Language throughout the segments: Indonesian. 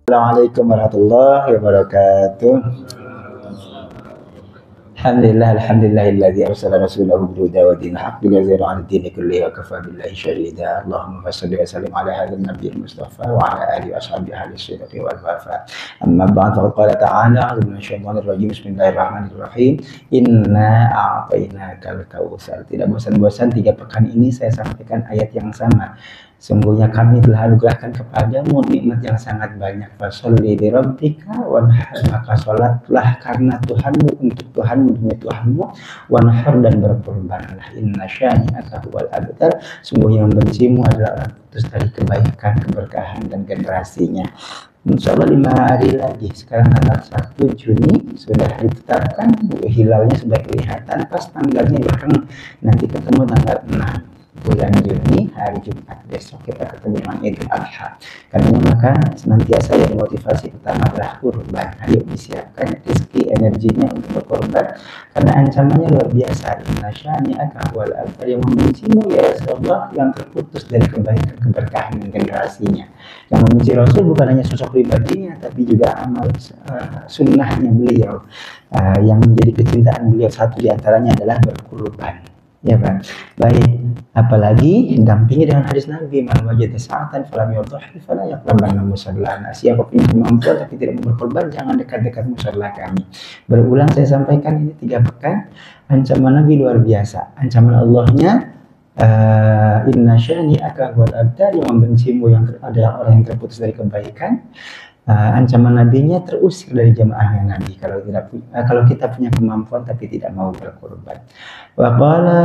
Assalamualaikum warahmatullahi wabarakatuh. Alhamdulillahilladzi arsala rasulahu bil huda wa dinil haqqi liyudhhirahu 'ala ad-dini kullihi wa kafaa billahi shahida. Allahumma shalli wa sallim ala hadzal nabiyil mustafa wa ala alihi wa ashabihi ahli sidqi wal wafa. Amma ba'd, faqad qala ta'ala a'udzu minasyaitonir rajim. Bismillahirrahmanirrahim. Inna a'tainakal kautsar. Tidak bosan-bosan 3 pekan ini saya sampaikan ayat yang sama. Sungguhnya kami telah anugerahkan kepadamu nikmat yang sangat banyak. Fasholli li rabbika wanhar, maka sholatlah karena Tuhanmu, untuk Tuhanmu, demi Tuhanmu. Wanhar, dan berkorbanlah. Inna syani'aka huwal abtar, sungguh yang membencimu adalah orang putus dari kebaikan, keberkahan, dan generasinya. Insya Allah 5 hari lagi, sekarang tanggal 1 Juni sudah ditetapkan, hilalnya sudah kelihatan, pas tanggalnya bareng, nanti ketemu tanggal 6 bulan Juni, hari Jumat besok kita ketemu dengan Idul Adha. Karena maka senantiasa yang motivasi pertama adalah kurban. Ayo disiapkan rezeki, energinya untuk berkorban, karena ancamannya luar biasa. Inna syani'aka huwal abtar, yang membencimu ya Rasulullah, yang terputus dari kebaikan, keberkahan, dan generasinya. Yang membenci Rasul bukan hanya sosok pribadinya, tapi juga amal sunnahnya beliau. Yang menjadi kecintaan beliau satu diantaranya adalah berkurban. Ya kan? Baik, apalagi dampingi dengan hadis Nabi, man wajada sa'atan falam yudhhi fala yaqrabanna musallana. Siapa punya kemampuan tapi tidak mau berkorban, jangan dekat-dekat musalla kami. Berulang saya sampaikan ini 3 pekan. Ancaman Nabi luar biasa. Ancaman Allahnya, inna syani'aka huwal abtar, yang membencimu yang adalah orang yang terputus dari kebaikan. Ancaman nabinya terusir dari jamaahnya Nabi kalau kita punya kemampuan tapi tidak mau berkorban. Wa qala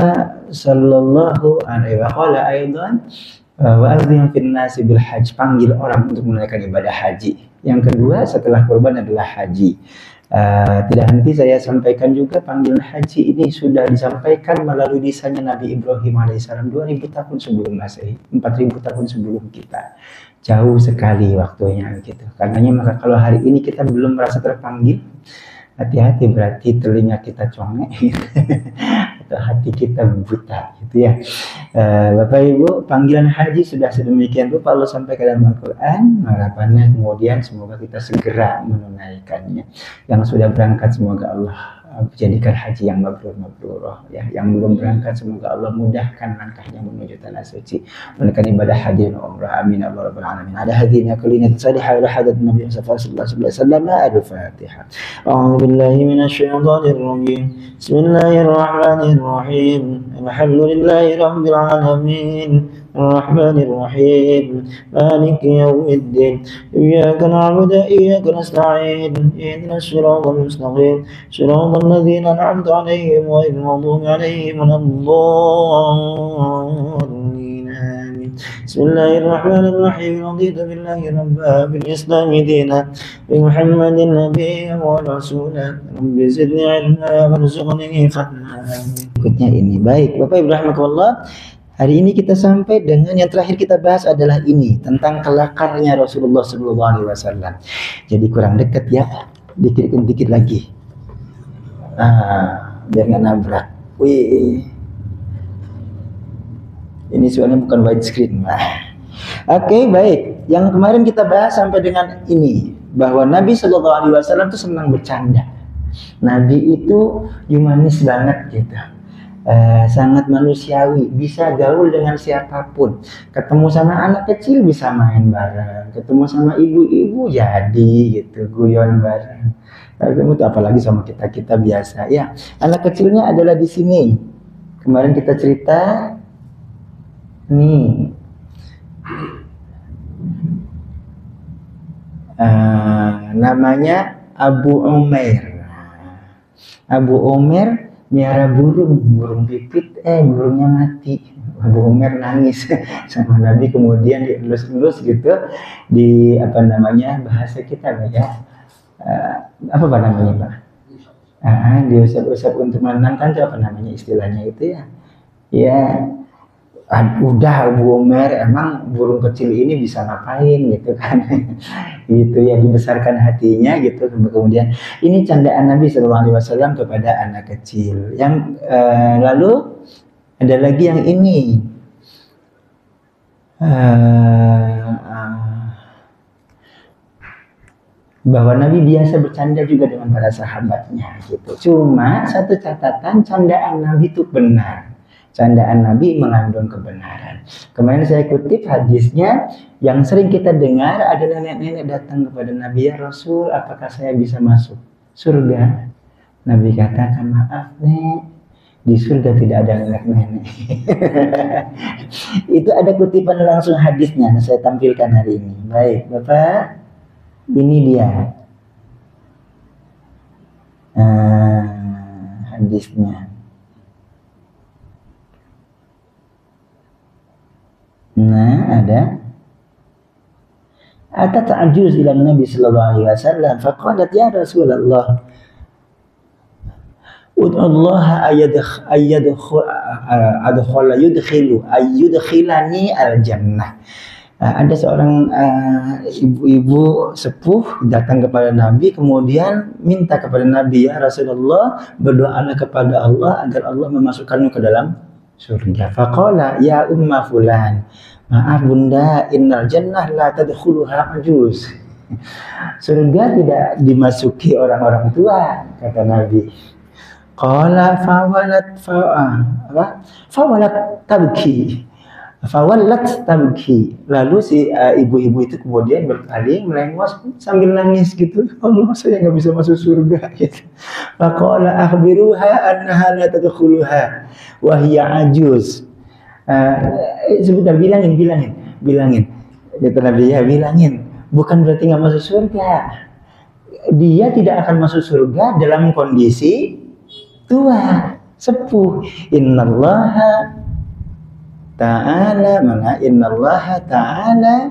sallallahu alaihi wa qala aidan wa adzim fin nasi bil hajj, panggil orang untuk menunaikan ibadah haji. Yang kedua setelah korban adalah haji. Tidak henti saya sampaikan juga, panggilan haji ini sudah disampaikan melalui lisannya Nabi Ibrahim alaihissalam 2000 tahun sebelum Masehi, 4000 tahun sebelum kita. Jauh sekali waktunya gitu. Karenanya maka kalau hari ini kita belum merasa terpanggil, hati-hati, berarti telinga kita congek atau hati kita buta gitu ya. Bapak Ibu, panggilan haji sudah sedemikian rupa Allah sampaikan dalam Al-Quran. Harapannya kemudian semoga kita segera menunaikannya. Yang sudah berangkat semoga Allah jadikan haji yang mabrur ya. Yang belum berangkat semoga Allah mudahkan langkahnya menuju tanah suci, menunaikan ibadah haji dan umrah. Amin ya rabbal alamin. Ada hadirin kulina salihah ila hadat Nabi sallallahu alaihi wasallam. Al-Fatihah. A'udzu billahi minasyaitonir rajim. Bismillahirrahmanirrahim. Alhamdulillahi rabbil alamin. الرحمن الرحيم مالك يوم الدين إياك نعبد وإياك نستعين اهدنا الصراط المستقيم صراط الذين أنعمت عليهم غير المغضوب عليهم ولا الضالين آمين. بسم الله الرحمن الرحيم رضيت بالله ربا بالإسلام دينا بمحمد نبيا ورسولا رب زدني علما وارزقني فهما. Berikutnya ini, baik Bapak Ibu rahimakumullah. Hari ini kita sampai dengan yang terakhir kita bahas adalah ini, tentang kelakarnya Rasulullah SAW. Jadi kurang dekat ya, dikit lagi. Biar nggak nabrak. Wih, ini soalnya bukan widescreen. Oke, baik. Yang kemarin kita bahas sampai dengan ini, bahwa Nabi SAW itu senang bercanda. Nabi itu humanis banget gitu. Sangat manusiawi, bisa gaul dengan siapapun. Ketemu sama anak kecil bisa main bareng, ketemu sama ibu-ibu jadi gitu, guyon bareng. Ketemu tuh apalagi sama kita biasa ya. Anak kecilnya adalah di sini. Kemarin kita cerita nih, namanya Abu Umair. Abu Umair miara burung pipit, burungnya mati. Abu Umair nangis sama Nabi, kemudian dielus-elus gitu di bahasa kita ya, apa namanya Pak? Diusap-usap untuk menenangkan, itu apa namanya istilahnya itu ya? Ya, udah Abu Umair, emang burung kecil ini bisa ngapain gitu kan. Gitu ya, dibesarkan hatinya gitu. Kemudian ini candaan Nabi SAW kepada anak kecil. Yang lalu ada lagi yang ini, bahwa Nabi biasa bercanda juga dengan para sahabatnya gitu. Cuma satu catatan, candaan Nabi itu benar. Candaan Nabi mengandung kebenaran. Kemarin saya kutip hadisnya yang sering kita dengar, ada nenek-nenek datang kepada Nabi, ya Rasul, apakah saya bisa masuk surga? Nabi katakan, maaf nek, di surga tidak ada nenek-nenek. Itu ada kutipan langsung hadisnya, saya tampilkan hari ini. Baik, Bapak. Ini dia hadisnya. Nah, ada atat ajuz ila Nabi sallallahu alaihi wasallam faqalat ya Rasulullah ud'ullaha yudkhilani al-jannah. Ada seorang ibu-ibu sepuh datang kepada Nabi, kemudian minta kepada Nabi, ya Rasulullah, berdoalah kepada Allah agar Allah memasukkanmu ke dalam surga. Faqala ya umma fulan, maaf bunda, innal jannah la tadkhuluha ajuz. Surga tidak dimasuki orang-orang tua, kata Nabi. Qala fawalat tabki. Fawallat tabki. Lalu si ibu-ibu itu kemudian berpaling melengos sambil nangis gitu. Allah, saya nggak bisa masuk surga gitu. Faqala akhbiruha annaha la tadkhuluha wa hiya ajuz. Sebentar, bilangin. Kata Nabi, ya bilangin. Bukan berarti nggak masuk surga. Dia tidak akan masuk surga dalam kondisi tua, sepuh. Innallaha ta'ala, mana innallaha ta'ala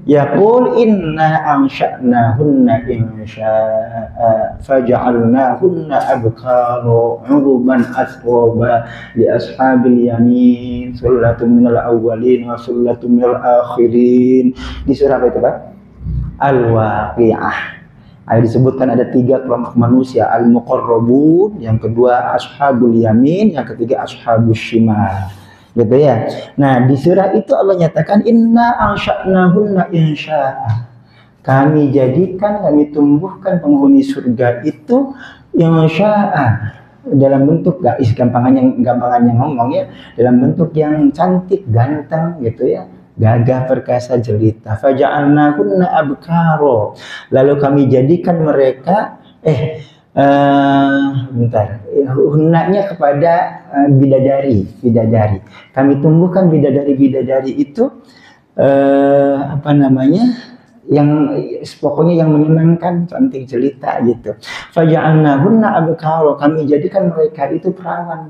yaqul inna ansha'nahunna insya'a faja'alnahunna abkara uruban asroba li ashabil yamin sullatun minal awwalin wa sullatun minal akhirin. Di surah apa itu Pak? Al-Waqi'ah. Disebutkan ada 3 kelompok manusia, al-muqarrabun, yang kedua ashabul yamin, yang ketiga ashabus shimal. Gitu ya. Nah, di surah itu Allah nyatakan inna ansha'nahunna insya'a. Kami jadikan, kami tumbuhkan penghuni surga itu insya'a, dalam bentuk gampangannya ngomong ya, dalam bentuk yang cantik, ganteng gitu ya, gagah, perkasa, jelita. Faja'alnahunna abkaro. Lalu kami jadikan mereka hunnanya kepada bidadari. Kami tumbuhkan bidadari itu yang pokoknya yang menyenangkan, cantik, jelita gitu. Faja'alnahunna abkara. Kami jadikan mereka itu perawan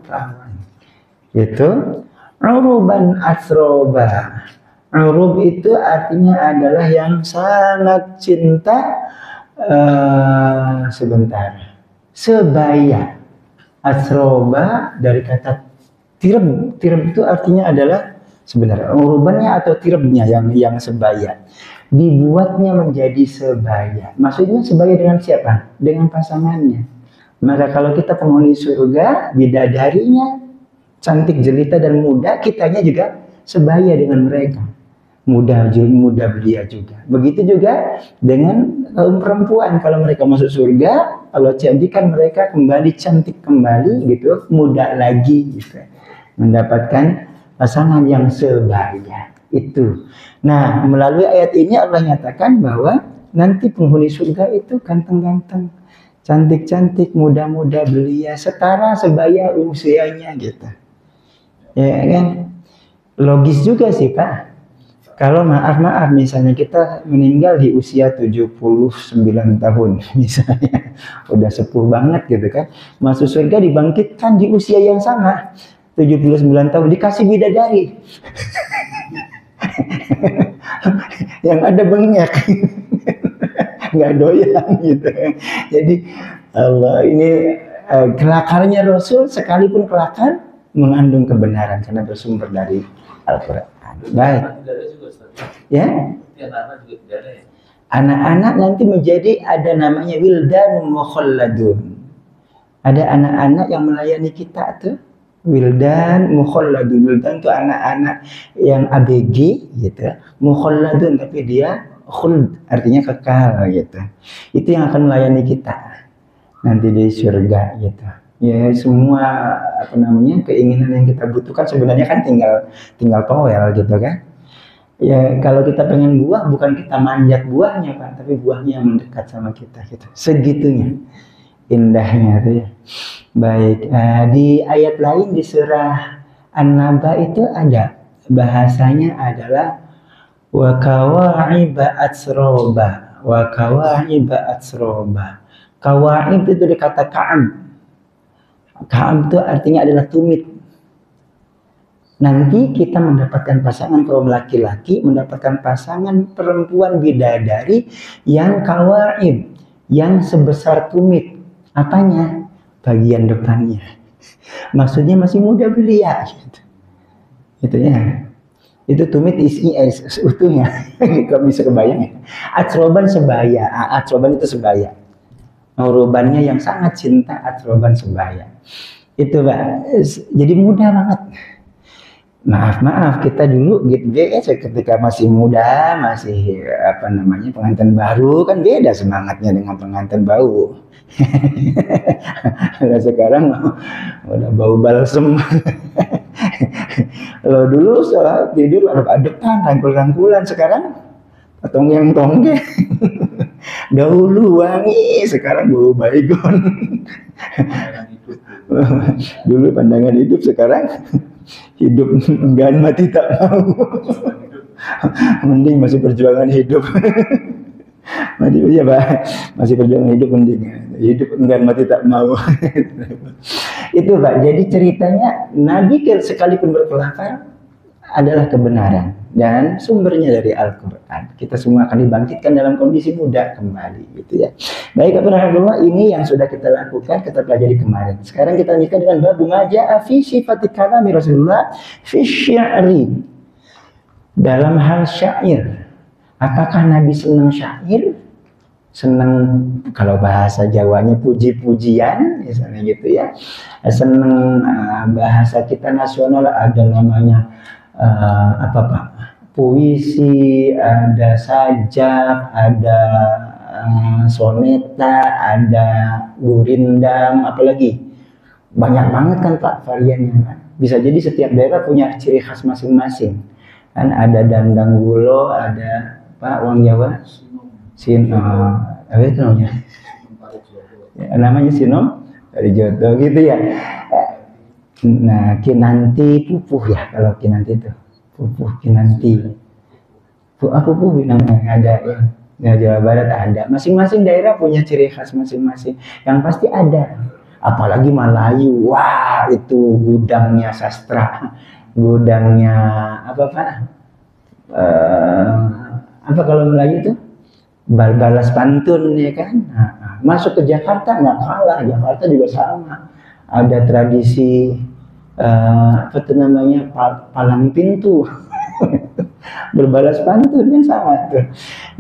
gitu. Uruban asroba. Urub itu artinya adalah yang sangat cinta sebaya. Asroba dari kata tirab. Tirab itu artinya adalah sebenarnya urubannya atau tirabnya yang sebaya. Dibuatnya menjadi sebaya. Maksudnya sebaya dengan siapa? Dengan pasangannya. Maka kalau kita penghuni surga, bidadarinya cantik, jelita dan muda, kitanya juga sebaya dengan mereka. Muda belia juga. Begitu juga dengan kaum perempuan, kalau mereka masuk surga, Allah jadikan mereka kembali cantik kembali gitu, muda lagi gitu. Mendapatkan pasangan yang sebaya itu. Nah, melalui ayat ini Allah nyatakan bahwa nanti penghuni surga itu ganteng-ganteng, cantik-cantik, muda-muda belia, setara sebaya usianya gitu. Ya kan? Logis juga sih Pak. Kalau maaf misalnya kita meninggal di usia 79 tahun misalnya, udah sepuh banget gitu kan, masuk surga dibangkitkan di usia yang sama 79 tahun, dikasih bidadari yang ada bengek nggak doyan gitu. Jadi Allah ini kelakarnya Rasul, sekalipun kelakar mengandung kebenaran karena bersumber dari Al-Quran. Baik. Ya. Anak-anak nanti menjadi ada namanya wildanun mukhalladun. Ada anak-anak yang melayani kita tuh. Wildan mukhalladun. Wildan itu anak-anak yang ABG gitu. Mukhalladun, tapi dia khuld, artinya kekal gitu. Itu yang akan melayani kita nanti di surga gitu. Ya semua apa namanya keinginan yang kita butuhkan sebenarnya kan tinggal towel gitu kan. Ya kalau kita pengen buah bukan kita manjat buahnya Pak, tapi buahnya yang mendekat sama kita gitu. Segitunya indahnya tuh ya. Baik, di ayat lain di surah An-Naba itu ada bahasanya adalah wa kawa'iba atsroba, wa kawa'iba atsroba. Kawa'ib itu dari kata ka'ab. Ka'ab itu artinya adalah tumit. Nanti kita mendapatkan pasangan kaum laki-laki, mendapatkan pasangan perempuan bidadari yang kawa'ib, yang sebesar tumit. Apanya? Bagian depannya. Maksudnya masih muda belia gitu. Gitu ya. Itu tumit isinya utuhnya. Kalau bisa kebayang ya. Atsroban sebaya. Atsroban itu sebaya. Nurubannya yang sangat cinta atsroban sebaya. Itu Pak. Jadi mudah banget. Maaf kita dulu gitu ketika masih muda, masih apa namanya pengantin baru kan beda semangatnya dengan pengantin baru. Kalau sekarang udah bau balsem. Kalau dulu soal tidur adep-adepan, rangkul-rangkulan, sekarang tonggeng-tonggeng. Dahulu wangi, sekarang bau baygon. Dulu pandangan hidup, sekarang hidup enggan mati tak mau. Mending masih perjuangan hidup. Iya Pak, masih perjuangan hidup mending. Hidup enggan mati tak mau. Itu Pak, jadi ceritanya Nabi sekalipun berkelakar adalah kebenaran dan sumbernya dari Al-Quran. Kita semua akan dibangkitkan dalam kondisi muda kembali gitu ya. Baik Alhamdulillah, ini yang sudah kita lakukan, kita pelajari kemarin. Sekarang kita lanjutkan dengan bab ma jaa fi sifati kalami Rasulullah fi syi'ri. Dalam hal syair. Apakah Nabi senang syair? Senang, kalau bahasa Jawanya puji-pujian misalnya gitu ya. Senang bahasa kita nasional ada namanya apa Pak? Puisi, ada sajak, ada soneta, ada gurindam, apalagi banyak banget kan Pak variannya kan. Bisa jadi setiap daerah punya ciri khas masing-masing kan. Ada dandang gulo, ada Pak orang Jawa apa itu namanya? Ya, namanya sinom dari Jodoh gitu ya. Nah, kinanti pupuh ya, kalau kinanti itu pupuh kinanti. Pupuh namanya ada ya. Nah, Jawa Barat ada. Masing-masing daerah punya ciri khas masing-masing. Yang pasti ada. Apalagi Melayu, wah itu gudangnya sastra, gudangnya apa Pak? Apa kalau Melayu itu? Balas pantun ya kan. Nah, masuk ke Jakarta nggak kalah, Jakarta juga sama. Ada tradisi apa itu namanya palang pintu. Berbalas pantun kan sama tuh.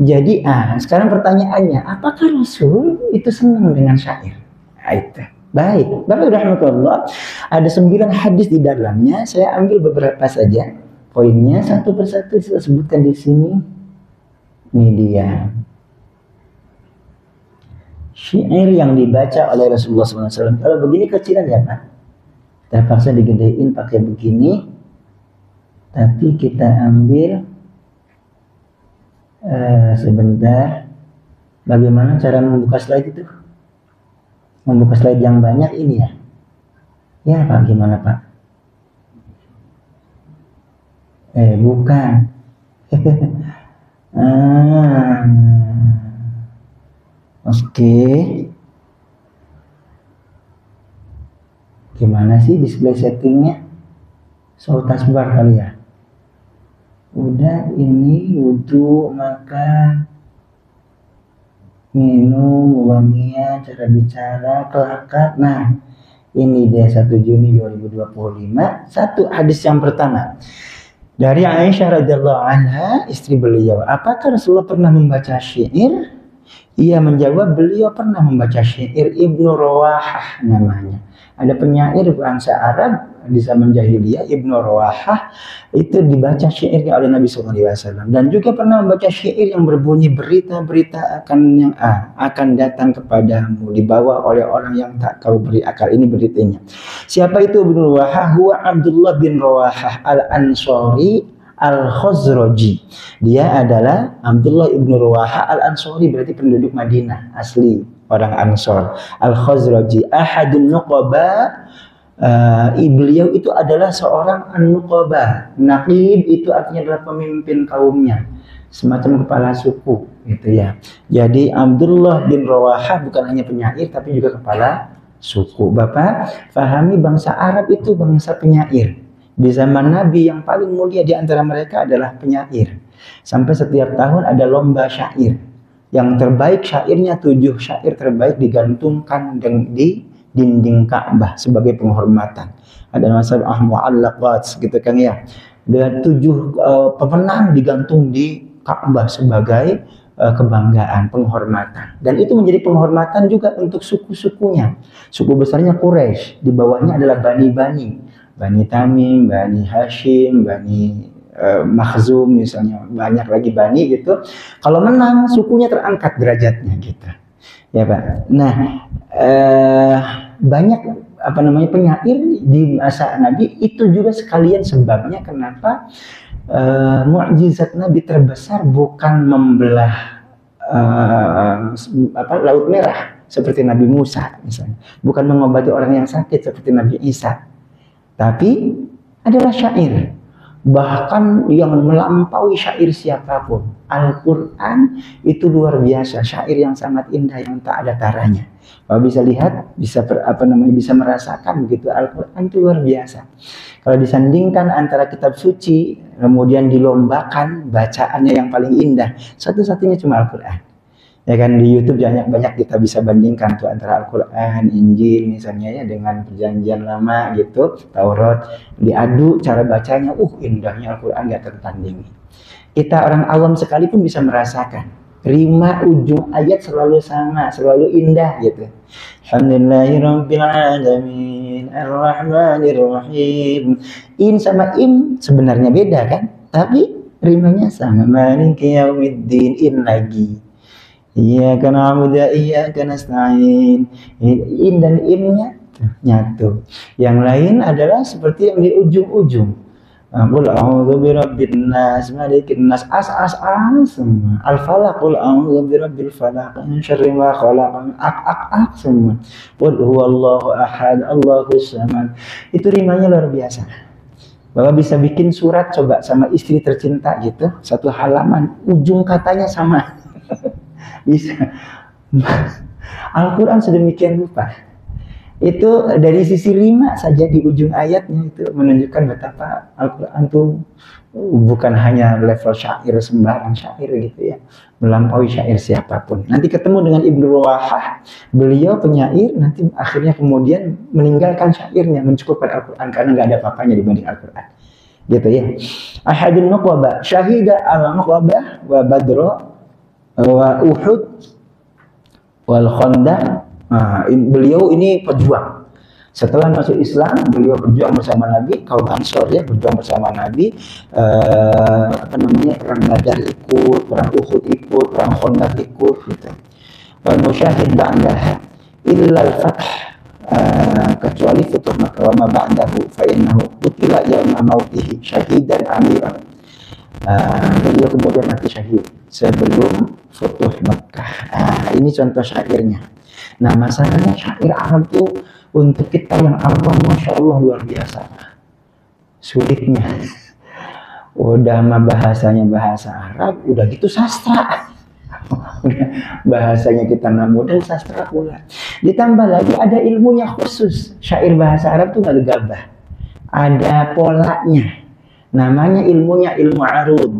Jadi sekarang pertanyaannya, apakah Rasul itu senang dengan syair? Nah, itu. Baik, Bapak rahmatullah, ada 9 hadis di dalamnya. Saya ambil beberapa saja poinnya, satu persatu saya sebutkan di sini. Ini dia. Syair yang dibaca oleh Rasulullah SAW. Kalau begini kecilan ya Pak, terpaksa digedein pakai begini. Tapi kita ambil sebentar. Bagaimana cara membuka slide itu? Membuka slide yang banyak ini ya. Ya Pak, gimana Pak? Bukan. Oke. Gimana sih display settingnya? Soal taskbar kali ya. Udah, ini wudhu, makan, minum, wangian, cara bicara, kelakar. Nah, ini dia 1 Juni 2025. Satu hadis yang pertama dari Aisyah radhiyallahu anha, istri beliau. Apakah Rasulullah pernah membaca syair? Ia menjawab, beliau pernah membaca syair Ibnu Rawahah namanya. Ada penyair bangsa Arab di zaman jahiliyah, Ibnu Rawahah, itu dibaca syairnya oleh Nabi SAW. Dan juga pernah membaca syair yang berbunyi, berita-berita akan datang kepadamu, dibawa oleh orang yang tak kau beri akal. Ini beritanya. Siapa itu Ibnu Rawahah? Huwa Abdullah bin Rawahah al-Ansari Al-Khazraji. Dia adalah Abdullah ibnu Rawaha Al-Ansari, berarti penduduk Madinah, asli orang Ansor. Al-Khazraji, ahadun nuqaba. Beliau itu adalah seorang an-nuqaba. Naqib itu artinya adalah pemimpin kaumnya, semacam kepala suku gitu ya. Jadi Abdullah bin Rawaha bukan hanya penyair tapi juga kepala suku. Bapak fahami, bangsa Arab itu bangsa penyair. Di zaman Nabi yang paling mulia di antara mereka adalah penyair. Sampai setiap tahun ada lomba syair. Yang terbaik syairnya, 7 syair terbaik digantungkan di dinding Ka'bah sebagai penghormatan. Ada masalah mu'allaqat gitu kan ya. Dan 7 pemenang digantung di Ka'bah sebagai kebanggaan, penghormatan. Dan itu menjadi penghormatan juga untuk suku-sukunya. Suku besarnya Quraisy, di bawahnya adalah Bani Tamim, Bani Hashim, Bani Makhzum misalnya, banyak lagi Bani gitu. Kalau menang sukunya terangkat derajatnya gitu. Ya Pak. Nah, banyak penyair di masa Nabi, itu juga sekalian sebabnya kenapa mukjizat Nabi terbesar bukan membelah Laut Merah seperti Nabi Musa misalnya, bukan mengobati orang yang sakit seperti Nabi Isa, tapi adalah syair. Bahkan yang melampaui syair siapapun, Al-Quran itu luar biasa, syair yang sangat indah yang tak ada taranya. Kalau bisa lihat, bisa merasakan begitu, Al-Quran itu luar biasa. Kalau disandingkan antara kitab suci, kemudian dilombakan bacaannya yang paling indah, satu-satunya cuma Al-Quran. Ya kan, di YouTube banyak kita bisa bandingkan tuh antara Al-Quran, Injil misalnya ya, dengan perjanjian lama gitu, Taurat, diadu cara bacanya, indahnya Al-Quran gak tertandingi. Kita orang awam sekalipun bisa merasakan, rima ujung ayat selalu sama, selalu indah gitu. Alhamdulillahirrabbilalamin, Ar-Rahmanirrahim. In sama im sebenarnya beda kan, tapi rimanya sama. Maliki yaumiddin, in lagi. Iyyaka na'budu wa iyyaka nasta'in. In dan imnya nyatu. Yang lain adalah seperti yang di ujung-ujung. Qul a'udzu birabbin nas, malikin nas, as semua. Al-falaq, qul a'udzu birabbil falaq, min syarri ma khalaq, ak semua. Qul huwallahu ahad, Allahus samad. Itu rimanya luar biasa. Bapak bisa bikin surat coba sama istri tercinta gitu, 1 halaman, ujung katanya sama. Bisa. Al-Quran sedemikian rupa. Itu dari sisi rima saja di ujung ayatnya itu menunjukkan betapa Al-Quran itu bukan hanya level syair, sembarang syair gitu ya, melampaui syair siapapun. Nanti ketemu dengan Ibnu Rawahah, beliau penyair, nanti akhirnya kemudian meninggalkan syairnya, mencukupkan Al-Quran karena nggak ada apa-apanya dibanding Al-Quran. Gitu ya. Ahadun nuqaba, syahida al-nuqabah wa badro wa Uhud wal Khandaq. Beliau ini pejuang. Setelah masuk Islam, beliau berjuang bersama Nabi, kaum Ansor ya, berjuang bersama Nabi. Perang Badar ikut, perang Uhud ikut, perang Khandaq ikut gitu. Wal musyahid ba'daha illa al-fath, kecuali Futuh Makkah wa ma ba'dahu fa innahu qutila yawma mautihi syahidan amiran. Beliau kemudian mati syahid sebelum Futuh Makkah. Ini contoh syairnya. Nah, masalahnya syair Arab itu untuk kita yang awam, Masya Allah luar biasa sulitnya. Udah mah bahasanya bahasa Arab, udah gitu sastra. Bahasanya kita nggak modal, sastra pula. Ditambah lagi ada ilmunya khusus. Syair bahasa Arab tuh nggak gegabah, ada polanya. Namanya ilmunya ilmu arud.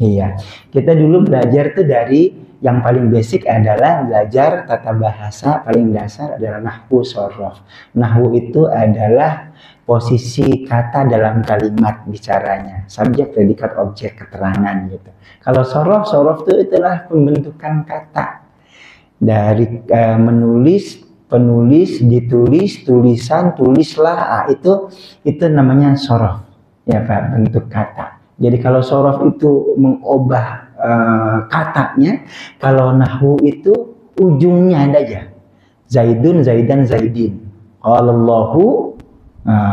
Iya, kita dulu belajar tuh dari Yang paling basic adalah belajar tata bahasa, paling dasar adalah nahwu sorof. Nahwu itu adalah posisi kata dalam kalimat bicaranya, subjek, predikat, objek, keterangan gitu. Kalau sorof itu itulah pembentukan kata dari menulis, penulis, ditulis, tulisan, tulislah, itu namanya sorof, ya Pak, bentuk kata. Jadi kalau sorof itu mengubah katanya, kalau nahwu itu ujungnya ada aja. Zaidun, Zaidan, Zaidin. Allahu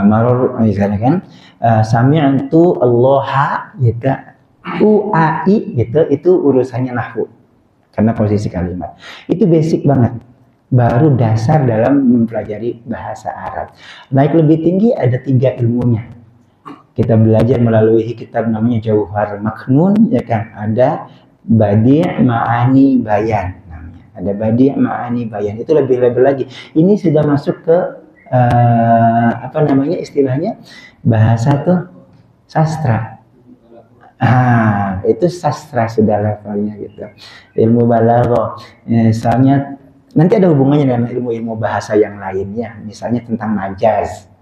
maror, misalnya kan, sami'tu Allaha, gitu, uai, gitu, itu urusannya nahwu. Karena posisi kalimat. Itu basic banget. Baru dasar dalam mempelajari bahasa Arab. Naik lebih tinggi ada 3 ilmunya. Kita belajar melalui kitab namanya Jauhar Maknun, ya kan? Ada Badi' Ma'ani Bayan namanya. Ada Badi' Ma'ani Bayan. Itu lebih level lagi. Ini sudah masuk ke apa namanya istilahnya? Bahasa tuh sastra. Itu sastra sudah levelnya gitu. Ilmu balaghah, misalnya nanti ada hubungannya dengan ilmu-ilmu bahasa yang lainnya, misalnya tentang majaz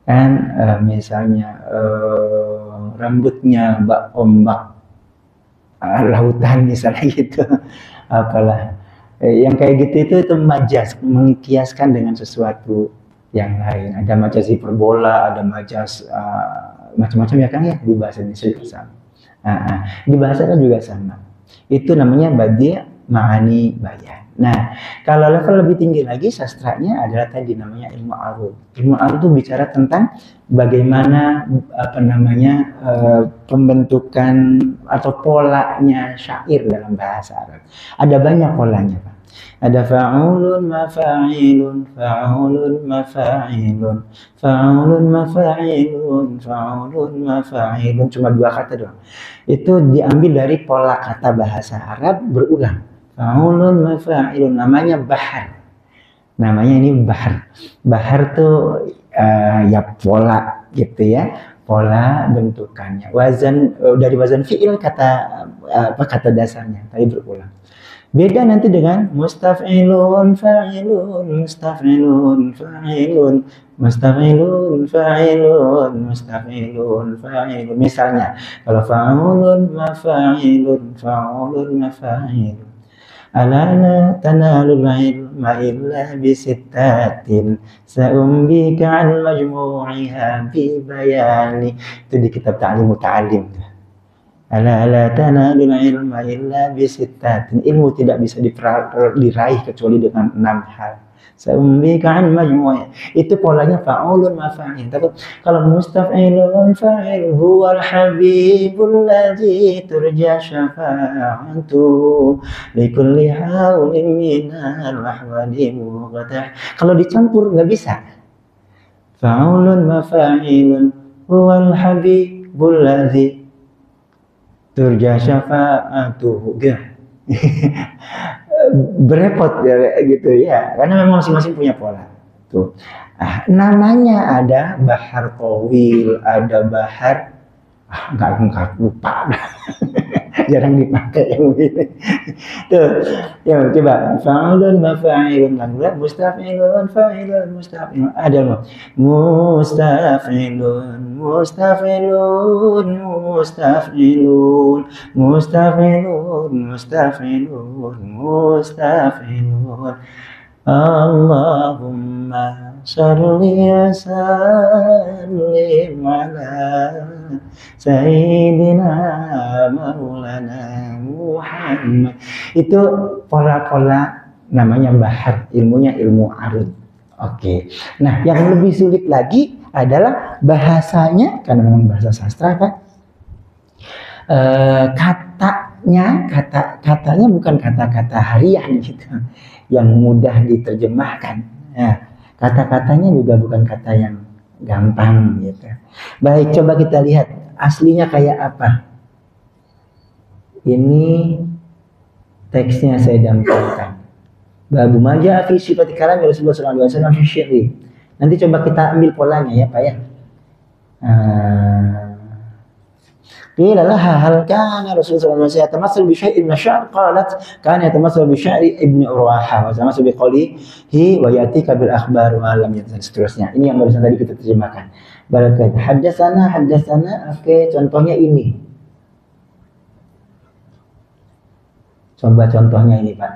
kan, misalnya rambutnya ombak lautan misalnya gitu, apalah yang kayak gitu itu majaz, mengkiaskan dengan sesuatu yang lain. Ada majaz hiperbola, ada majaz macam-macam ya kan ya, di bahasa Indonesia juga sama. Di bahasa kan juga sama. Itu namanya Badi' Ma'ani Bayan. Nah, kalau level lebih tinggi lagi sastranya adalah tadi namanya ilmu arud. Ilmu arud itu bicara tentang bagaimana apa namanya pembentukan atau polanya syair dalam bahasa Arab. Ada banyak polanya, Pak. Ada fa'ulun mafa'ilun, fa'ulun mafa'ilun, fa'ulun mafa'ilun, fa'ulun mafa'ilun. Cuma 2 kata doang. Itu diambil dari pola kata bahasa Arab berulang. Fa'ulun mafa'ilun, namanya bahar. Namanya ini bahar. Bahar tuh ya pola gitu ya. Pola bentukannya. Wazan dari wazan fi'il kata dasarnya, tapi berulang. Beda nanti dengan mustaf'ilun fa'ilun, mustaf'ilun fa'ilun, mustaf'ilun fa'ilun, mustaf'ilun fa'ilun. Misalnya, kalau fa'ulun mafa'ilun, fa'ulun mafa'ilun. Ala la tanalul ilma illa bisittatin sa'umbika an majmu'iha bi bayani. Itu di kitab Ta'limut Ta'alim. Ala la tanalul ilma illa bisittatin. Ilmu tidak bisa diraih kecuali dengan 6 hal. Sa'umbika an majmu'iha. Itu polanya fa'ulun mafa'il. Tapi kalau mustaf'ilun fa'il huwal habibul ladzi turja syafa'atu likulli haulin minal ahwali muqtah. Kalau dicampur nggak bisa. Fa'ulun mafa'ilun huwal habibul ladzi turja syafa'atuhu. Berepot ya, gitu ya, karena memang masing-masing punya pola tuh. Namanya ada bahar tawil, ada bahar nggak lupa. Jarang dipakai yang begini tuh. Ya coba fa'ulun mafa'ilun, mustaf'ilun fa'ilun, mustaf'ilun, ada mustaf'ilun, mustaf'ilun, mustaf'ilun, mustaf'ilun, mustaf'ilun, mustaf'ilun. Allahumma sholli wa sallim ala Sayyidina Maulana Muhammad. Itu pola-pola namanya bahar, ilmunya ilmu arud. Oke. Nah, yang lebih sulit lagi adalah bahasanya, karena memang bahasa sastra kan. Katanya bukan kata-kata harian gitu, yang mudah diterjemahkan. Nah, kata-katanya juga bukan kata yang gampang gitu. Baik, coba kita lihat aslinya kayak apa. Ini teksnya saya dampingkan. Babu maja fi sifati kalam Rasulullah sallallahu alaihi wasallam fi syirri. Nanti coba kita ambil polanya ya, Pak ya. Qila laha hal kana Rasulullah sallallahu alaihi wasallam yatamassalu bi syai'in min asy-sya'r? Qalat kana yatamassalu bi sya'ri Ibnu Urwahah wa yatamassalu bi qawlihi wa yatika bil akhbar wa lam dan seterusnya. Ini yang barusan tadi kita terjemahkan. Barakat haddatsana oke, contohnya ini. Coba contohnya ini, Pak.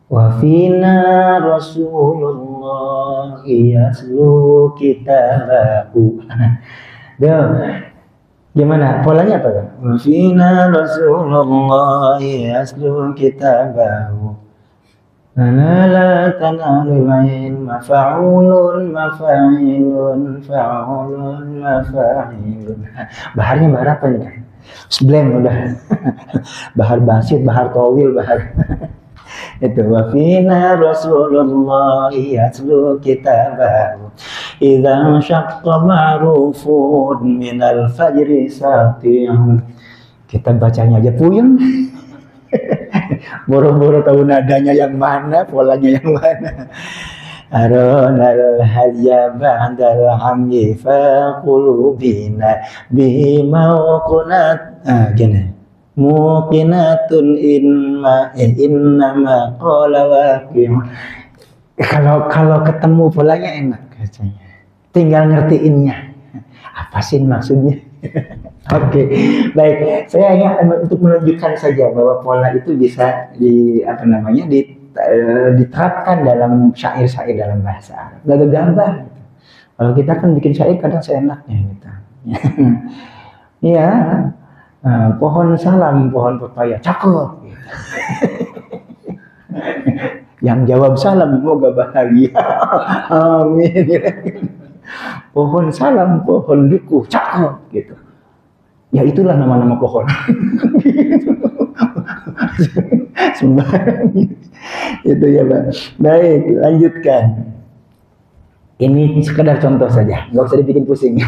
Wa fina Rasulullah yaslu kitabahu. Gimana? Polanya apa kan? Wa fina Rasulullah yaslu kitabahu. La tanalul ilma fa'ulun mafa'ilun fa'ulun mafa'ilun. Baharnya bahar apa nih kan? Blank udah. Bahar basit, bahar tawil, bahar itu wa fina Rasulullah yatlu kitabahu idza syaqqa ma'rufun minal fajri sati'un. Kita bacanya aja puyeng. Boro-boro tahu nadanya yang mana, polanya yang mana. Aronal hayya ba'dal hamyi fa qulubina bimauqunat. Gini. Muqinatun innama qala waqi'un. Kalau ketemu polanya enak katanya. Tinggal ngertiinnya. Apa sih maksudnya? Oke, baik. Saya hanya untuk menunjukkan saja bahwa pola itu bisa diterapkan dalam syair-syair dalam bahasa Arab. Gak gambar. Kalau kita kan bikin syair kadang seenaknya gitu. Iya. Pohon salam, pohon pepaya, cakep. Yang jawab salam, semoga bahagia. Amin. Pohon salam, pohon duku, cakep gitu. Ya itulah nama-nama pohon. Sembarang. Itu ya, Pak. Baik, lanjutkan. Ini sekedar contoh saja, nggak usah dibikin pusing.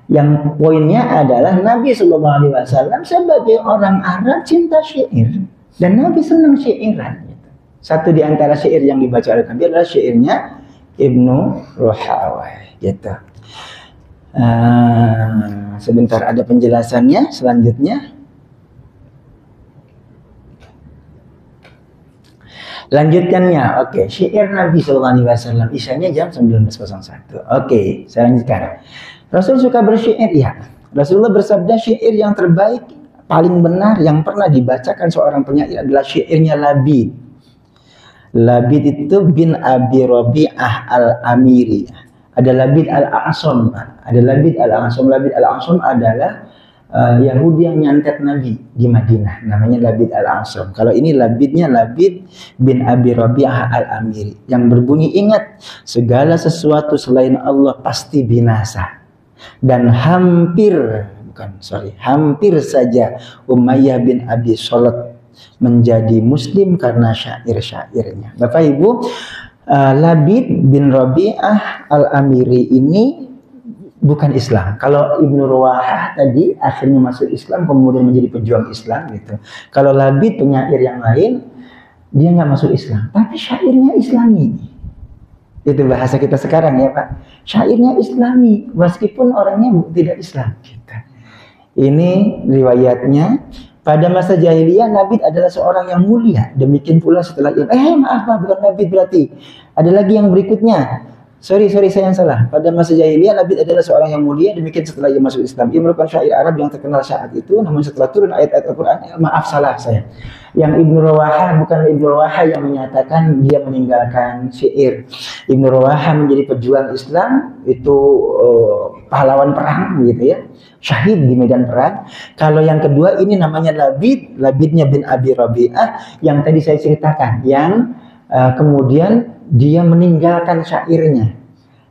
Yang poinnya adalah Nabi Sallallahu Alaihi Wasallam sebagai orang Arab cinta syair dan Nabi senang syairan. Satu di antara syair yang dibaca oleh Nabi adalah syairnya Ibnu Ruhawai. Gitu. Sebentar ada penjelasannya selanjutnya. Lanjutkannya, oke. Syair Nabi Sallallahu Alaihi Wasallam isinya jam 19.01. Oke, saya lanjutkan. Rasul suka bersyair, ya. Rasulullah bersabda syair yang terbaik, paling benar yang pernah dibacakan seorang penyair adalah syairnya Labid. Labid itu bin Abi Rabi'ah al-Amiri. Ada Labid al-A'sam. Ada Labid al-A'sam. Labid al-A'sam adalah Yahudi yang nyantet Nabi di Madinah. Namanya Labid al-A'sam. Kalau ini Labidnya Labid bin Abi Rabi'ah al-Amiri. Yang berbunyi, ingat, segala sesuatu selain Allah pasti binasa. Dan hampir saja Umayyah bin Abi Salat menjadi muslim karena syair-syairnya. Bapak Ibu, Labid bin Rabi'ah al-Amiri ini bukan Islam. Kalau Ibnu Ruwahah tadi akhirnya masuk Islam, kemudian menjadi pejuang Islam gitu. Kalau Labid penyair yang lain, dia nggak masuk Islam, tapi syairnya Islami. Itu bahasa kita sekarang ya, Pak. Syairnya Islami, meskipun orangnya tidak Islam. Gitu. Ini riwayatnya. Pada masa jahiliyah, Labid adalah seorang yang mulia. Demikian pula setelah maaf Pak, bukan Labid berarti. Ada lagi yang berikutnya. Sorry, saya yang salah. Pada masa jahiliyah, Labid adalah seorang yang mulia. Demikian setelah ia masuk Islam. Ia merupakan syair Arab yang terkenal saat itu. Namun setelah turun ayat-ayat Al-Quran, maaf salah saya. Yang Ibnu Ruwahah, bukan Ibnu Ruwahah yang menyatakan dia meninggalkan syair. Ibnu Ruwahah menjadi pejuang Islam, itu pahlawan perang gitu ya. Syahid di medan perang. Kalau yang kedua ini namanya Labid, Labidnya bin Abi Rabi'ah yang tadi saya ceritakan, yang kemudian dia meninggalkan syairnya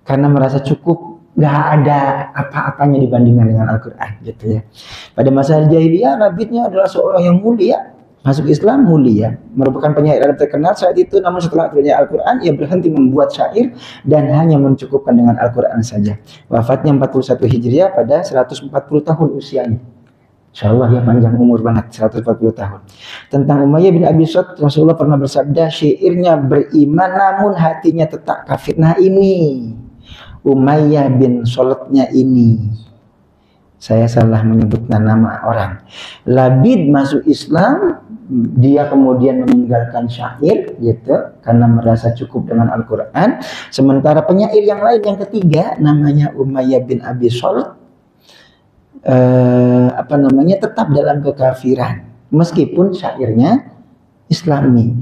karena merasa cukup, nggak ada apa-apanya dibandingkan dengan Al-Quran gitu ya. Pada masa jahiliyah, Labidnya adalah seorang yang mulia, masuk Islam mulia, merupakan penyair Arab terkenal saat itu. Namun setelah turunnya Al-Quran, ia berhenti membuat syair dan hanya mencukupkan dengan Al-Quran saja. Wafatnya 41 Hijriah pada 140 tahun usianya. Insya Allah ya, panjang umur banget, 140 tahun. Tentang Umayyah bin Abi Salat, Rasulullah pernah bersabda, syairnya beriman namun hatinya tetap kafir. Nah ini Umayyah bin Salatnya ini Saya salah menyebutkan nama orang. Labid masuk Islam, dia kemudian meninggalkan syair gitu karena merasa cukup dengan Al-Quran. Sementara penyair yang lain yang ketiga namanya Umayyah bin Abi Salt tetap dalam kekafiran meskipun syairnya Islami.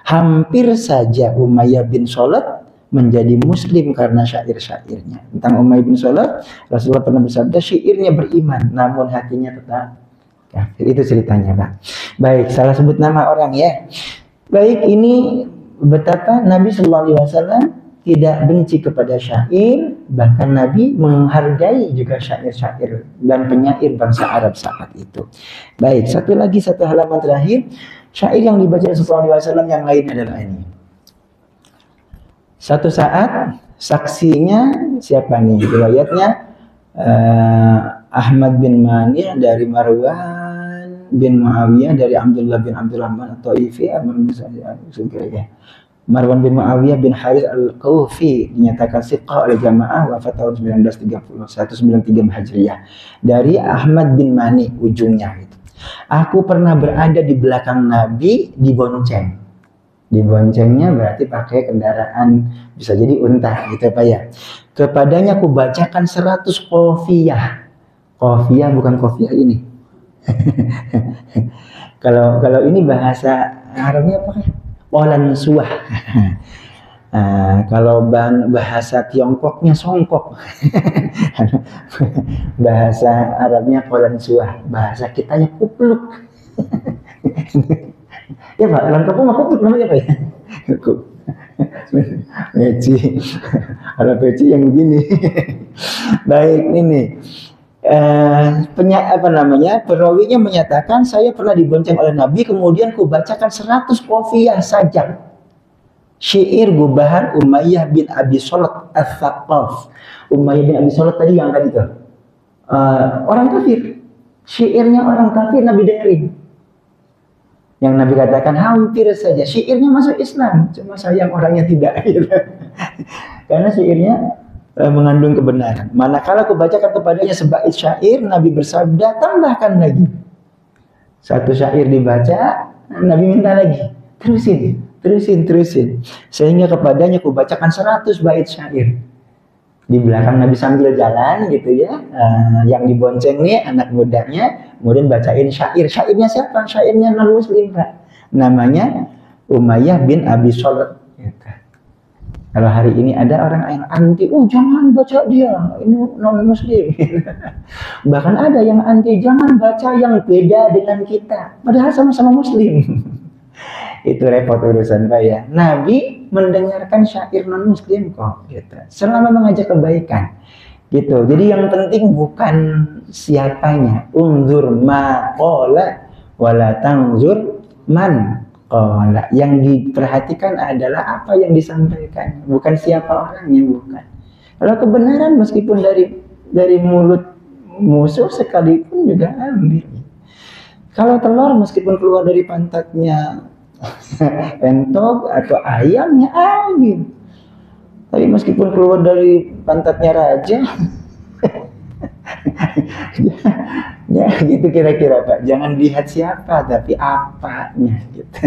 Hampir saja Umayyah bin Salt menjadi muslim karena syair-syairnya. Tentang Umayyah bin Salt, Rasulullah pernah bersabda, syairnya beriman namun hatinya tetap kafir. Itu ceritanya, Pak. Baik, salah sebut nama orang ya. Baik, ini betapa Nabi Shallallahu Alaihi Wasallam tidak benci kepada syair, bahkan Nabi menghargai juga syair-syair dan penyair bangsa Arab saat itu. Baik, satu halaman terakhir, syair yang dibaca Rasulullah SAW yang lain adalah ini. Satu saat saksinya siapa nih? Riwayatnya Ahmad bin Mani dari Marwan bin Muawiyah dari Abdullah bin Abdurrahman At-Taifi. Marwan bin Muawiyah bin Harith Al-Kufi dinyatakan siqah oleh jamaah, wafat tahun 1993 Hijriah. Dari Ahmad bin Mani ujungnya itu. Aku pernah berada di belakang Nabi dibonceng. Diboncengnya berarti pakai kendaraan, bisa jadi unta gitu Pak ya. Kepadanya aku bacakan 100 qafiyah. Qafiyah bukan kofiah ini. Kalau ini bahasa Arabnya apa? Qolan suah. Kalau bahasa Tiongkoknya songkok. Bahasa Arabnya qolan suah. Bahasa kitanya kupluk. Ya Pak, lengkapnya mah kupluk namanya Pak ya? Peci. Ada peci yang begini. Baik, ini. Perawinya menyatakan saya pernah dibonceng oleh Nabi, kemudian ku bacakan 100 qafiyah saja. Syair gubahan Umayyah bin Abi Salt Al-Thaqaf. Umayyah bin Abi Salt tadi yang tadi tuh. Orang kafir. Syairnya orang kafir Nabi dengerin. Yang Nabi katakan hampir saja syairnya masuk Islam, cuma sayang orangnya tidak. Karena syairnya mengandung kebenaran. Manakala aku bacakan kepadanya sebait syair, Nabi bersabda, tambahkan lagi. Satu syair dibaca, Nabi minta lagi. Terusin. Sehingga kepadanya aku bacakan 100 bait syair. Di belakang Nabi sambil jalan gitu ya. Yang dibonceng nih anak mudanya, kemudian bacain syair. Syairnya siapa? Syairnya non-muslim Pak. Namanya Umayyah bin Abi Salt. Kalau hari ini ada orang yang anti, jangan baca dia, ini non-muslim. Bahkan ada yang anti, jangan baca yang beda dengan kita. Padahal sama-sama muslim. Itu repot urusan Pak ya. Nabi mendengarkan syair non-muslim kok. Gitu. Selama mengajak kebaikan. Gitu. Jadi yang penting bukan siapanya. Unzur ma qala wala tanzur man. Yang diperhatikan adalah apa yang disampaikan, bukan siapa orangnya, bukan. Kalau kebenaran meskipun dari mulut musuh sekalipun juga ambil. Kalau telur meskipun keluar dari pantatnya entok atau ayam ya ambil. Tapi meskipun keluar dari pantatnya raja ya gitu kira-kira Pak. Jangan lihat siapa tapi apanya gitu.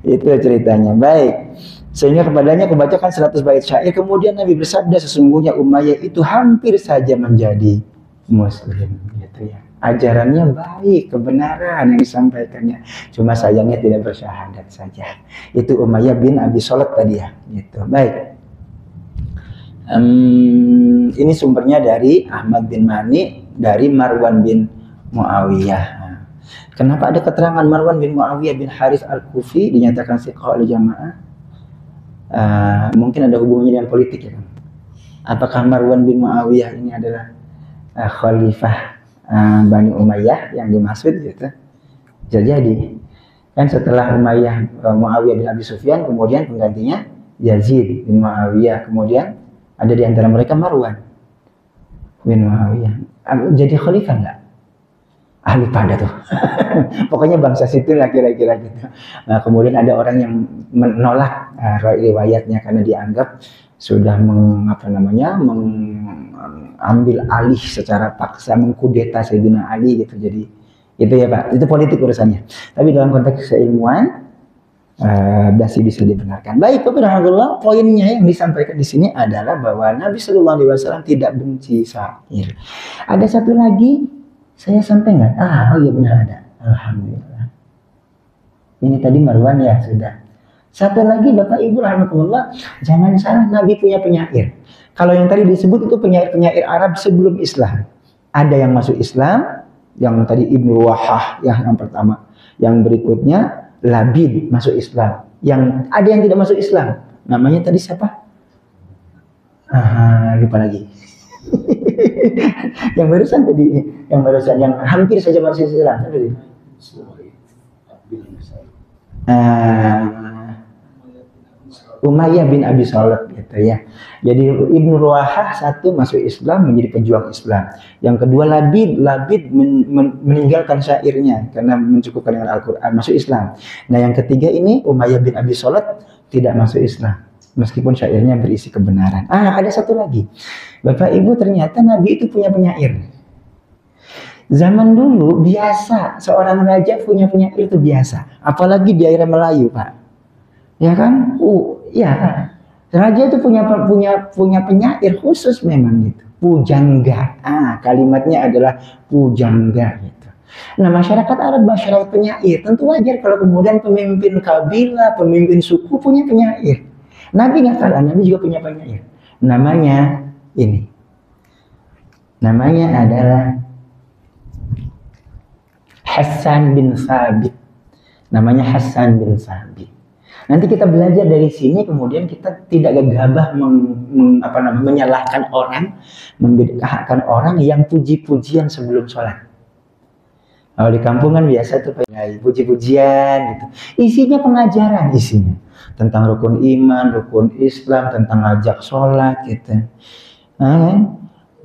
Itu ceritanya. Baik. Sehingga kepadanya aku bacakan 100 bait syair, kemudian Nabi bersabda sesungguhnya Umayyah itu hampir saja menjadi muslim gitu ya. Ajarannya baik, kebenaran yang disampaikannya. Cuma sayangnya tidak bersyahadat saja. Itu Umayyah bin Abi Salt tadi ya gitu. Baik. Ini sumbernya dari Ahmad bin Mani dari Marwan bin Muawiyah. Kenapa ada keterangan Marwan bin Muawiyah bin Harith Al-Kufi dinyatakan siqah oleh jamaah? Mungkin ada hubungannya dengan politik ya kan? Apakah Marwan bin Muawiyah ini adalah khalifah Bani Umayyah yang dimaksud gitu? Jadi kan setelah Muawiyah bin Abi Sufyan, kemudian penggantinya Yazid bin Muawiyah, kemudian ada di antara mereka Marwan bin Muawiyah. Jadi khalifah enggak? lupa ada tuh. Pokoknya bangsa situ lah kira-kira gitu. Nah, kemudian ada orang yang menolak riwayatnya karena dianggap sudah mengambil alih secara paksa, mengkudeta Sayyidina Ali gitu. Jadi itu ya Pak, itu politik urusannya. Tapi dalam konteks keilmuan masih bisa dibenarkan. Baik, Alhamdulillah, poinnya yang disampaikan di sini adalah bahwa Nabi Shallallahu Alaihi Wasallam tidak benci syair. Ada satu lagi, saya sampai nggak? Oh iya benar ada. Alhamdulillah. Ini tadi Marwan ya sudah. Satu lagi Bapak Ibu rahmatullah, jangan salah, Nabi punya penyair. Kalau yang tadi disebut itu penyair-penyair Arab sebelum Islam. Ada yang masuk Islam, yang tadi Ibnu Wahah ya yang pertama. Yang berikutnya Labid masuk Islam. Yang ada yang tidak masuk Islam. Namanya tadi siapa? Lupa lagi. Yang barusan yang hampir saja masuk Islam. Umayyah bin Abi Shalih gitu ya. Jadi Ibnu Ruwahah satu masuk Islam, menjadi pejuang Islam. Yang kedua Labid meninggalkan syairnya karena mencukupkan dengan Al-Qur'an, masuk Islam. Nah, yang ketiga ini Umayyah bin Abi Shalih tidak masuk Islam meskipun syairnya berisi kebenaran. Ada satu lagi. Bapak Ibu, ternyata Nabi itu punya penyair. Zaman dulu biasa seorang raja punya penyair itu biasa, apalagi di daerah Melayu, Pak. Ya kan? Ya kan? Raja itu punya penyair khusus memang gitu. Pujangga. Kalimatnya adalah pujangga gitu. Nah, masyarakat Arab masyarakat penyair. Tentu wajar kalau kemudian pemimpin kabilah, pemimpin suku punya penyair. Nabi nggak kalah, Nabi juga punya penyair. Namanya ini. Namanya adalah Hasan bin Thabit. Namanya Hasan bin Thabit. Nanti kita belajar dari sini, kemudian kita tidak gegabah menyalahkan orang, membedakan orang yang puji-pujian sebelum sholat. Kalau di kampung kan biasa tuh puji-pujian gitu. Isinya pengajaran isinya. Tentang rukun iman, rukun Islam, tentang ngajak sholat gitu.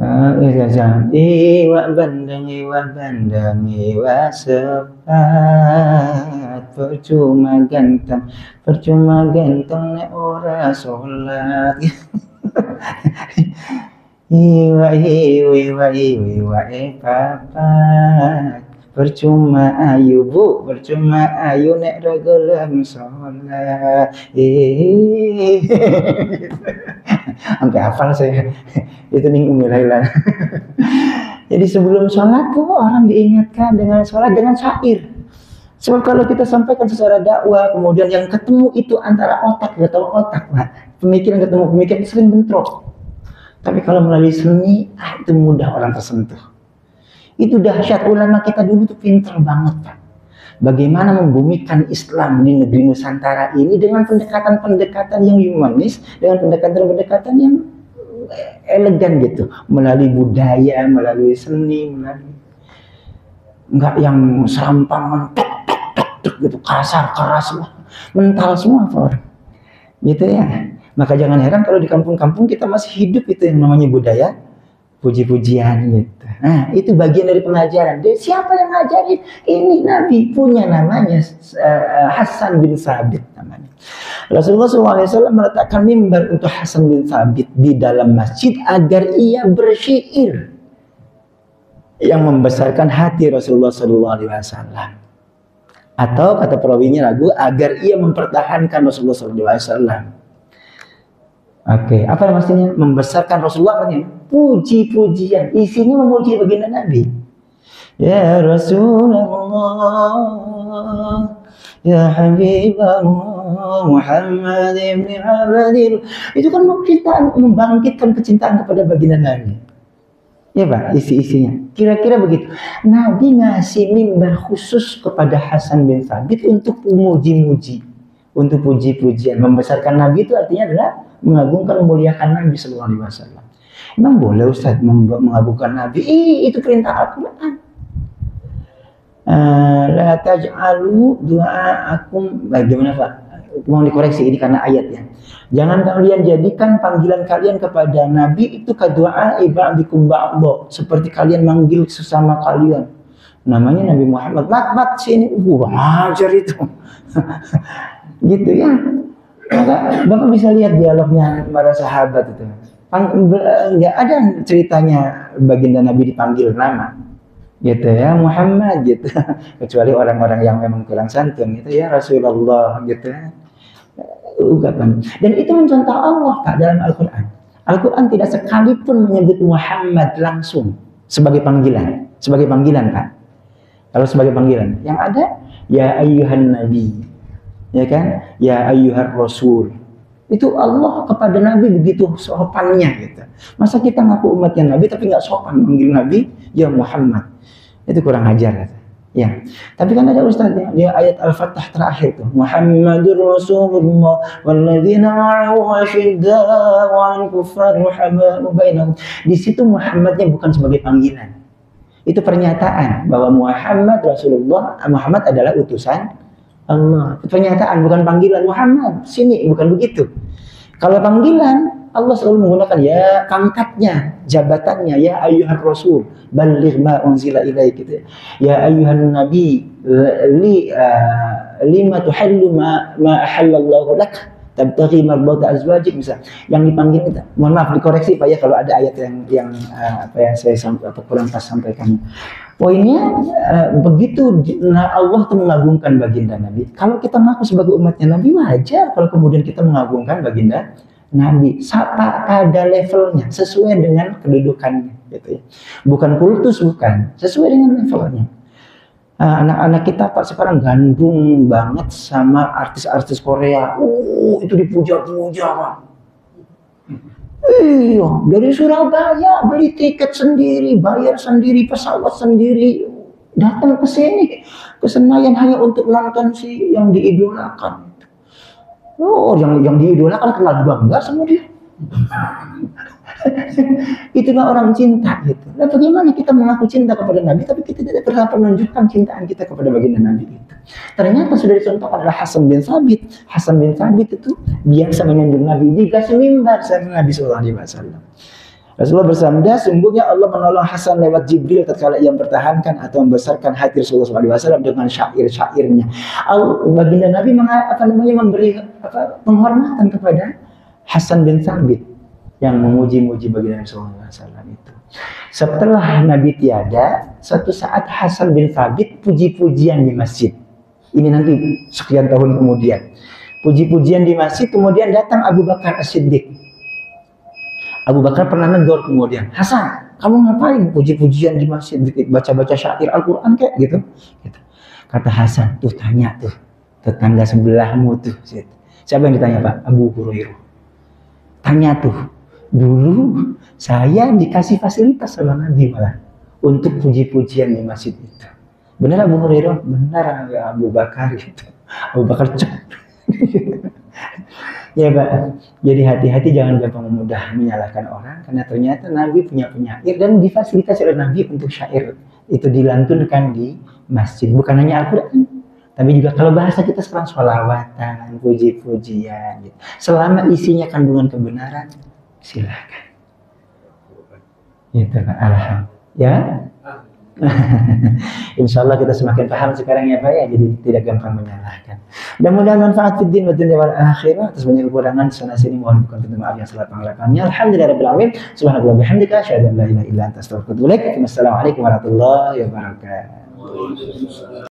Iwa bandang iwa sepat, percuma ganteng nek ora sholat. Iwa papat, percuma ayu bu, percuma ayu nek regelem sholat. Sampai hafal saya. Itu nih Umilailan. Jadi sebelum sholat tuh orang diingatkan dengan sholat, dengan syair. Sebab kalau kita sampaikan secara dakwah, kemudian yang ketemu itu antara otak atau otak, pemikiran ketemu pemikiran sering bentrok. Tapi kalau melalui seni, itu mudah orang tersentuh. Itu dahsyat, ulama kita dulu tuh pinter banget, Pak. Bagaimana membumikan Islam di negeri Nusantara ini dengan pendekatan-pendekatan yang humanis, dengan pendekatan-pendekatan yang elegan gitu, melalui budaya, melalui seni, enggak yang serampangan gitu, kasar, keras, mental semua orang gitu ya. Maka jangan heran kalau di kampung-kampung kita masih hidup itu yang namanya budaya puji-pujian gitu. Nah, itu bagian dari pengajaran. Siapa yang ngajarin? Ini Nabi punya, namanya Hasan bin Thabit namanya. Rasulullah SAW meletakkan mimbar untuk Hasan bin Thabit di dalam masjid agar ia bersyair yang membesarkan hati Rasulullah SAW. Atau kata perawinya lagu, agar ia mempertahankan Rasulullah SAW. Oke, apa maksudnya membesarkan Rasulullah? Puji-pujian, isinya memuji baginda Nabi. Ya Rasulullah, ya Habibullah, Muhammad ibn Abdillah. Itu kan membangkitkan kecintaan kepada baginda Nabi. Ya Pak, isi-isinya kira-kira begitu. Nabi ngasih mimbar khusus kepada Hasan bin Thabit untuk memuji-muji, untuk puji-pujian. Membesarkan Nabi itu artinya adalah mengagungkan, memuliakan Nabi Sallallahu Alaihi Wasallam. Emang boleh Ustaz mengagungkan Nabi? Itu perintah Al-Quran. La taj'alu du'aakum, bagaimana Pak? Mau dikoreksi ini karena ayatnya. Jangan kalian jadikan panggilan kalian kepada Nabi itu kadu'a ibadikum ba'dha, seperti kalian manggil sesama kalian. namanya Nabi Muhammad. Mat sini, ajar itu. Gitu ya. Maka Bapak bisa lihat dialognya para sahabat itu. Enggak ada ceritanya baginda Nabi dipanggil nama. Gitu ya, Muhammad gitu. Kecuali orang-orang yang memang kurang santun gitu ya, Rasulullah gitu. Ungkapan. Dan itu mencontoh Allah Pak dalam Al-Qur'an. Al-Quran tidak sekalipun menyebut Muhammad langsung sebagai panggilan. Sebagai panggilan, Pak. Kalau sebagai panggilan. Yang ada, ya ayyuhan nabi. Ya kan? Ya ayyuhar rasul. Itu Allah kepada Nabi begitu sopannya gitu. Masa kita ngaku umatnya Nabi tapi nggak sopan manggil Nabi, ya Muhammad. Itu kurang ajar. Gitu. Ya, tapi kan ada ustaznya di ayat Al-Fatah terakhir tuh, Muhammadur Rasulullah walladzina ma'ahu asyidda'u 'alal kuffar ruhamaa'u bainahum. Di situ Muhammadnya bukan sebagai panggilan. Itu pernyataan bahwa Muhammad Rasulullah, Muhammad adalah utusan Allah. Itu pernyataan bukan panggilan Muhammad. Sini bukan begitu. Kalau panggilan Allah selalu menggunakan ya pangkatnya, jabatannya, ya ayyuhar rasul, balligh ma unzila ilaik gitu. Ya ayyuhan nabi, lima tuhallu ma ahallallahu lak, tabtaghi mardata azwajik misal. Yang dipanggil itu. Mohon maaf dikoreksi Pak ya kalau ada ayat yang apa yang saya kurang pas sampaikan. Poinnya begitu Allah itu mengagungkan baginda Nabi. Kalau kita mengaku sebagai umatnya Nabi wajar kalau kemudian kita mengagungkan baginda Nabi, pada levelnya, sesuai dengan kedudukannya, gitu ya. Bukan kultus, bukan, sesuai dengan levelnya. Anak-anak kita Pak sekarang gandrung banget sama artis-artis Korea. Itu dipuja-puja Pak. Iya, dari Surabaya beli tiket sendiri, bayar sendiri, pesawat sendiri, datang ke sini, ke Senayan hanya untuk nonton si yang diidolakan. Oh, yang diidolakan kenal bangga sama dia. Itulah orang cinta gitu. Nah, bagaimana kita mengaku cinta kepada Nabi tapi kita tidak pernah menunjukkan cintaan kita kepada baginda Nabi itu. Ternyata sudah dicontohkan adalah Hasan bin Thabit. Hasan bin Thabit itu biasa menyanjung Nabi di kasih mimbar sama Nabi sallallahu alaihi wasallam. Rasulullah bersabda, sungguhnya Allah menolong Hasan lewat Jibril tatkala ia mempertahankan atau membesarkan hati Rasulullah SAW dengan syair-syairnya. Baginda Nabi memberi penghormatan kepada Hasan bin Thabit yang memuji-muji baginda Nabi SAW itu. Setelah Nabi tiada, suatu saat Hasan bin Thabit puji-pujian di masjid. Ini nanti sekian tahun kemudian. Puji-pujian di masjid, kemudian datang Abu Bakar As-Siddiq. Abu Bakar pernah negur kemudian, Hasan, kamu ngapain puji-pujian di masjid, baca-baca syair Al-Quran kayak gitu? Kata Hasan, tuh tanya tuh, tetangga sebelahmu tuh. Siapa yang ditanya Pak? Abu Hurairah. Tanya tuh, dulu saya dikasih fasilitas sama Nabi malah untuk puji-pujian di masjid itu. Benar Abu Hurairah? Benar Abu Bakar gitu. Abu Bakar cek. Ya Pak, jadi hati-hati jangan gampang mudah menyalahkan orang karena ternyata Nabi punya penyair dan difasilitasi oleh Nabi untuk syair itu dilantunkan di masjid. Bukan hanya Al-Quran, tapi juga kalau bahasa kita sekarang sholawatan, puji-pujian gitu. Selama isinya kandungan kebenaran, silakan. Gitu kan, alhamdulillah. Ya. Insya Allah kita semakin paham sekarang ya Pak ya, jadi tidak gampang menyalahkan. Mudah-mudahan manfaat fiddin wa dunya wal akhirah. Atas banyak kekurangan sana sini mohon bukan pintu maaf yang salah panglakannya. Alhamdulillahirabbil alamin. Subhanallah bihamdika asyhadu an la ilaha illa anta astaghfiruka wa atubu ilaik. Wassalamualaikum warahmatullahi wabarakatuh.